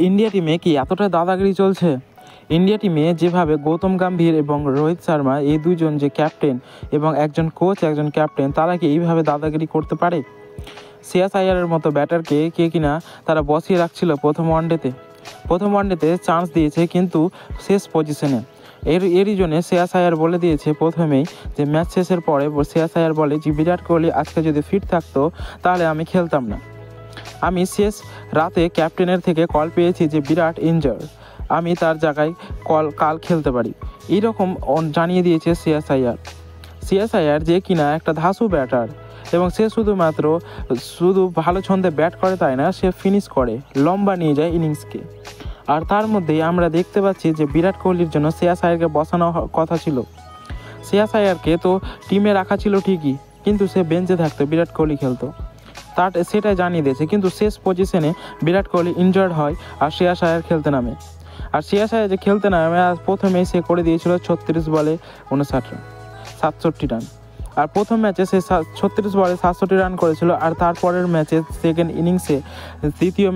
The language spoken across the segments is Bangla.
ইন্ডিয়া টিমে কি এতটা দাদাগিরি চলছে? ইন্ডিয়া টিমে যেভাবে গৌতম গম্ভীর এবং রোহিত শর্মা এই দুজন যে ক্যাপ্টেন এবং একজন কোচ একজন ক্যাপ্টেন, তারা কি এইভাবে দাদাগিরি করতে পারে? শ্রেয়াস আইয়ারের মতো ব্যাটারকে কিনা তারা বসিয়ে রাখছিল প্রথম ওয়ানডেতে চান্স দিয়েছে, কিন্তু শেষ পজিশনে। এরই জন্যে শ্রেয়াস আইয়ার বলে দিয়েছে প্রথমেই যে ম্যাচ শেষের পরে শ্রেয়াস আইয়ার বলে যে বিরাট কোহলি আজকে যদি ফিট থাকতো তাহলে আমি খেলতাম না। আমি শেষ রাতে ক্যাপ্টেনের থেকে কল পেয়েছি যে বিরাট ইনজার্ড, আমি তার জায়গায় কাল খেলতে পারি, এইরকম জানিয়ে দিয়েছে শ্রেয়াস আইয়ার যে কিনা একটা ধাসু ব্যাটার, এবং সে শুধু ভালো ছন্দে ব্যাট করে তাই না, সে ফিনিশ করে, লম্বা নিয়ে যায় ইনিংসকে। আর তার মধ্যেই আমরা দেখতে পাচ্ছি যে বিরাট কোহলির জন্য শ্রেয়াস আইয়ারকে বসানো কথা ছিল। শ্রেয়াস আইয়ারকে তো টিমে রাখা ছিল ঠিকই, কিন্তু সে বেঞ্চে থাকতো, বিরাট কোহলি খেলতো, সেটাই জানিয়ে দিয়েছে। কিন্তু শেষ পজিশনে বিরাট কোহলি ইনজার্ড হয় আর শ্রেয়াস আইয়ার খেলতে নামে। আর শ্রেয়াস আইয়ার যে খেলতে নামে প্রথমেই সে করে দিয়েছিল 36 বলে 67 রান। আর প্রথম ম্যাচে সে 36 বলে 67 রান করেছিল, আর তারপরের ম্যাচে সেকেন্ড ইনিংসে দ্বিতীয়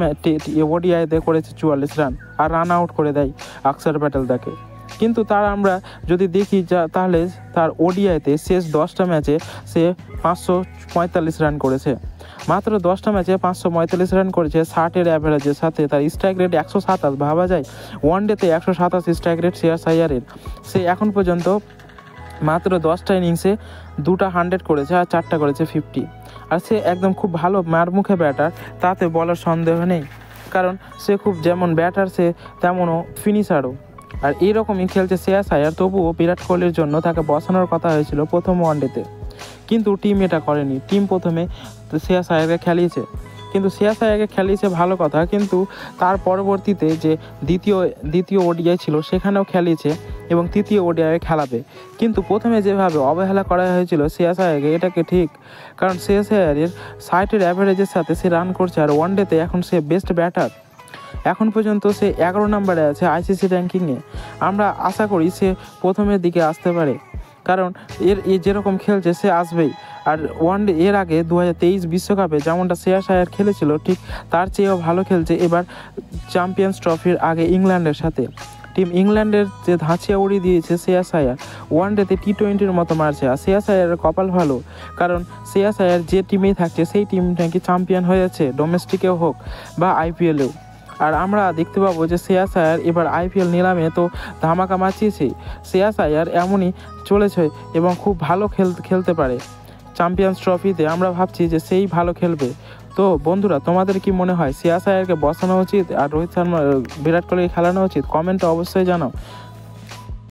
ওডিআইতে করেছে 44 রান, আর রান আউট করে দেয় অক্ষর প্যাটেল তাকে। কিন্তু তার আমরা যদি দেখি তাহলে তার ওডিআইতে শেষ 10টা ম্যাচে সে 545 রান করেছে। মাত্র 10টা ম্যাচে 545 রান করেছে 60-এর অ্যাভারেজের সাথে। তার স্ট্রাইক রেট 127, ভাবা যায় ওয়ানডেতে 127 স্ট্রাইক রেট শ্রেয়াস আইয়ারের। সে এখন পর্যন্ত মাত্র 10টা ইনিংসে 2টা 100 করেছে আর 4টা করেছে 50। আর সে একদম খুব ভালো মারমুখে ব্যাটার, তাতে বলার সন্দেহ নেই, কারণ সে খুব যেমন ব্যাটার সে তেমনও ফিনিশারও। আর এইরকমই খেলছে শ্রেয়াস আইয়ার। তবুও বিরাট কোহলির জন্য তাকে বসানোর কথা হয়েছিল প্রথম ওয়ানডেতে, কিন্তু টিম এটা করেনি। টিম প্রথমে শ্রেয়াস আইয়ারকে খেলিয়েছে ভালো কথা, কিন্তু তার পরবর্তীতে যে দ্বিতীয় ওডিআই ছিল সেখানেও খেলিয়েছে এবং তৃতীয় ওডিআই খেলাবে। কিন্তু প্রথমে যেভাবে অবহেলা করা হয়েছিল শ্রেয়াস আইয়ারকে, এটাকে ঠিক, কারণ শ্রেয়াস আইয়ারের 60-এর অ্যাভারেজের সাথে সে রান করছে, আর ওয়ানডেতে এখন সে বেস্ট ব্যাটার। এখন পর্যন্ত সে 11 নম্বরে আছে আইসিসি র্যাঙ্কিংয়ে। আমরা আশা করি সে প্রথমের দিকে আসতে পারে, কারণ যেরকম খেলছে সে আসবেই। আর ওয়ানডে এর আগে 2023 বিশ্বকাপে যেমনটা শ্রেয়াস আইয়ার খেলেছিল, ঠিক তার চেয়েও ভালো খেলছে এবার চ্যাম্পিয়ন্স ট্রফির আগে ইংল্যান্ডের সাথে। টিম ইংল্যান্ডের যে ধাঁচিয়া উড়িয়ে দিয়েছে শ্রেয়াস আইয়ার, ওয়ানডেতে T20-র মতো মারছে। আর শ্রেয়াস আইয়ারের কপাল ভালো, কারণ শ্রেয়াস আইয়ার যে টিমেই থাকছে সেই টিম নাকি চ্যাম্পিয়ন হয়ে যাচ্ছে, ডোমেস্টিকেও হোক বা আইপিএলেও। আর আমরা দেখতে পাবো যে শ্রেয়াস আইয়ার এবার আইপিএল নিলামে তো ধামাকা মাচিয়েছে। শ্রেয়াস আইয়ার এমনই চলেছে এবং খুব ভালো খেলতে পারে চ্যাম্পিয়ন্স ট্রফিতে। আমরা ভাবছি যে সেই ভালো খেলবে। তো বন্ধুরা, তোমাদের কি মনে হয় শ্রেয়াস আইয়ারকে বসানো উচিত আর রোহিত শর্মা বিরাট কোহলিকে খেলানো উচিত? কমেন্টে অবশ্যই জানাও।